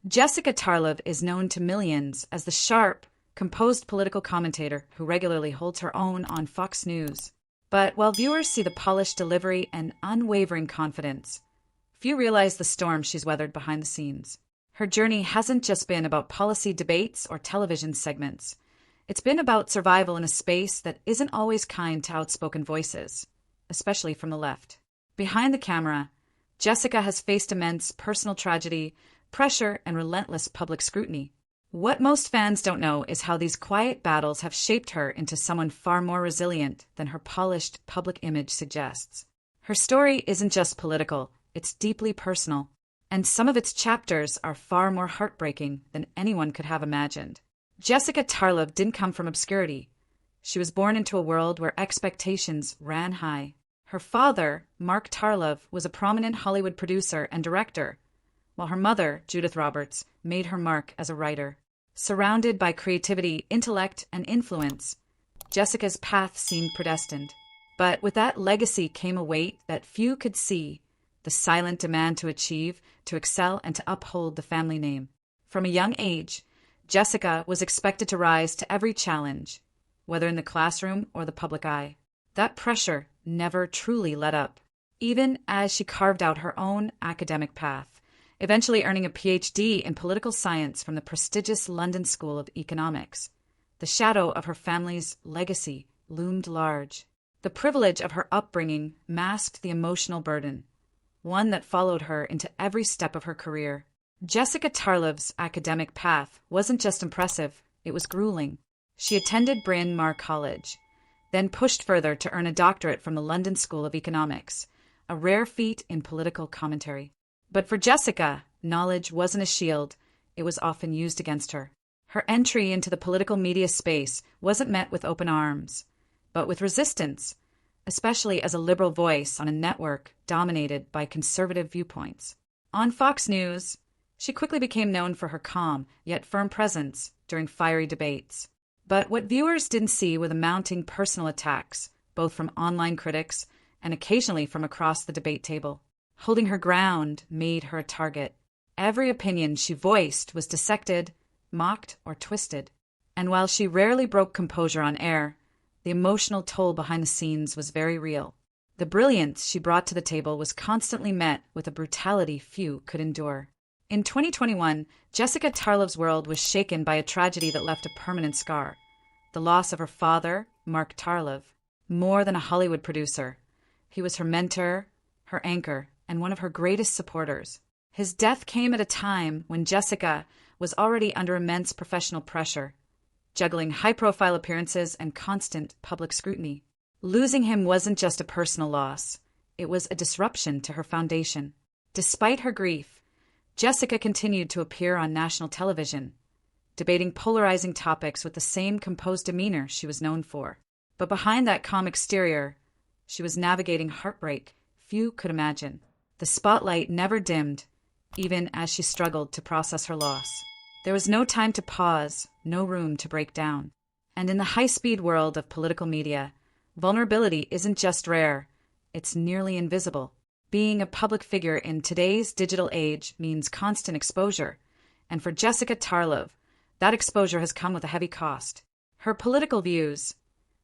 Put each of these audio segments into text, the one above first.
Jessica Tarlov is known to millions as the sharp, composed political commentator who regularly holds her own on Fox News. But while viewers see the polished delivery and unwavering confidence, few realize the storm she's weathered behind the scenes. Her journey hasn't just been about policy debates or television segments. It's been about survival in a space that isn't always kind to outspoken voices, especially from the left. Behind the camera, Jessica has faced immense personal tragedy, pressure, and relentless public scrutiny. What most fans don't know is how these quiet battles have shaped her into someone far more resilient than her polished public image suggests. Her story isn't just political, it's deeply personal, and some of its chapters are far more heartbreaking than anyone could have imagined. Jessica Tarlov didn't come from obscurity. She was born into a world where expectations ran high. Her father, Mark Tarlov, was a prominent Hollywood producer and director, while her mother, Judith Roberts, made her mark as a writer. Surrounded by creativity, intellect, and influence, Jessica's path seemed predestined. But with that legacy came a weight that few could see, the silent demand to achieve, to excel, and to uphold the family name. From a young age, Jessica was expected to rise to every challenge, whether in the classroom or the public eye. That pressure never truly let up, even as she carved out her own academic path, eventually earning a PhD in political science from the prestigious London School of Economics. The shadow of her family's legacy loomed large. The privilege of her upbringing masked the emotional burden, one that followed her into every step of her career. Jessica Tarlov's academic path wasn't just impressive, it was grueling. She attended Bryn Mawr College, then pushed further to earn a doctorate from the London School of Economics, a rare feat in political commentary. But for Jessica, knowledge wasn't a shield, it was often used against her. Her entry into the political media space wasn't met with open arms, but with resistance, especially as a liberal voice on a network dominated by conservative viewpoints. On Fox News, she quickly became known for her calm, yet firm presence during fiery debates. But what viewers didn't see were the mounting personal attacks, both from online critics and occasionally from across the debate table. Holding her ground made her a target. Every opinion she voiced was dissected, mocked, or twisted. And while she rarely broke composure on air, the emotional toll behind the scenes was very real. The brilliance she brought to the table was constantly met with a brutality few could endure. In 2021, Jessica Tarlov's world was shaken by a tragedy that left a permanent scar. The loss of her father, Mark Tarlov. More than a Hollywood producer, he was her mentor, her anchor, and one of her greatest supporters. His death came at a time when Jessica was already under immense professional pressure, juggling high-profile appearances and constant public scrutiny. Losing him wasn't just a personal loss, it was a disruption to her foundation. Despite her grief, Jessica continued to appear on national television, debating polarizing topics with the same composed demeanor she was known for. But behind that calm exterior, she was navigating heartbreak few could imagine. The spotlight never dimmed, even as she struggled to process her loss. There was no time to pause, no room to break down. And in the high-speed world of political media, vulnerability isn't just rare, it's nearly invisible. Being a public figure in today's digital age means constant exposure, and for Jessica Tarlov, that exposure has come with a heavy cost. Her political views,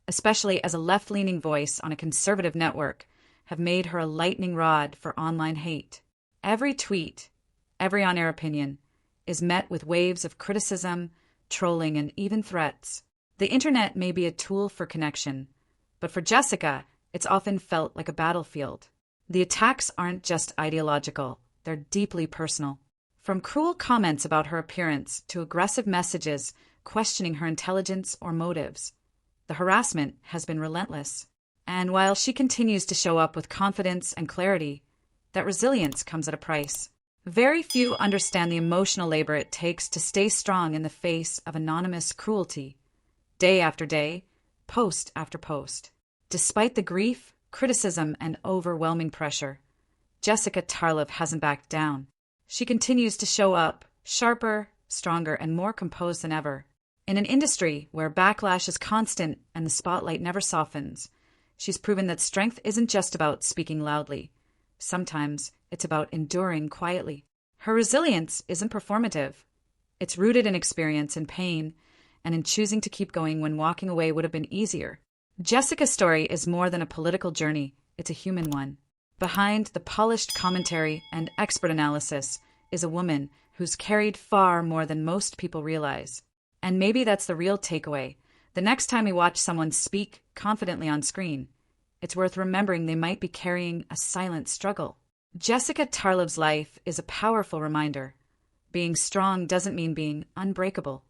especially as a left-leaning voice on a conservative network, have made her a lightning rod for online hate. Every tweet, every on-air opinion, is met with waves of criticism, trolling, and even threats. The internet may be a tool for connection, but for Jessica, it's often felt like a battlefield. The attacks aren't just ideological, they're deeply personal. From cruel comments about her appearance to aggressive messages questioning her intelligence or motives, the harassment has been relentless. And while she continues to show up with confidence and clarity, that resilience comes at a price. Very few understand the emotional labor it takes to stay strong in the face of anonymous cruelty, day after day, post after post. Despite the grief, criticism, and overwhelming pressure, Jessica Tarlov hasn't backed down. She continues to show up, sharper, stronger, and more composed than ever. In an industry where backlash is constant and the spotlight never softens, she's proven that strength isn't just about speaking loudly. Sometimes it's about enduring quietly. Her resilience isn't performative. It's rooted in experience and pain, and in choosing to keep going when walking away would have been easier. Jessica's story is more than a political journey, it's a human one. Behind the polished commentary and expert analysis is a woman who's carried far more than most people realize. And maybe that's the real takeaway. The next time we watch someone speak confidently on screen, it's worth remembering they might be carrying a silent struggle. Jessica Tarlov's life is a powerful reminder. Being strong doesn't mean being unbreakable.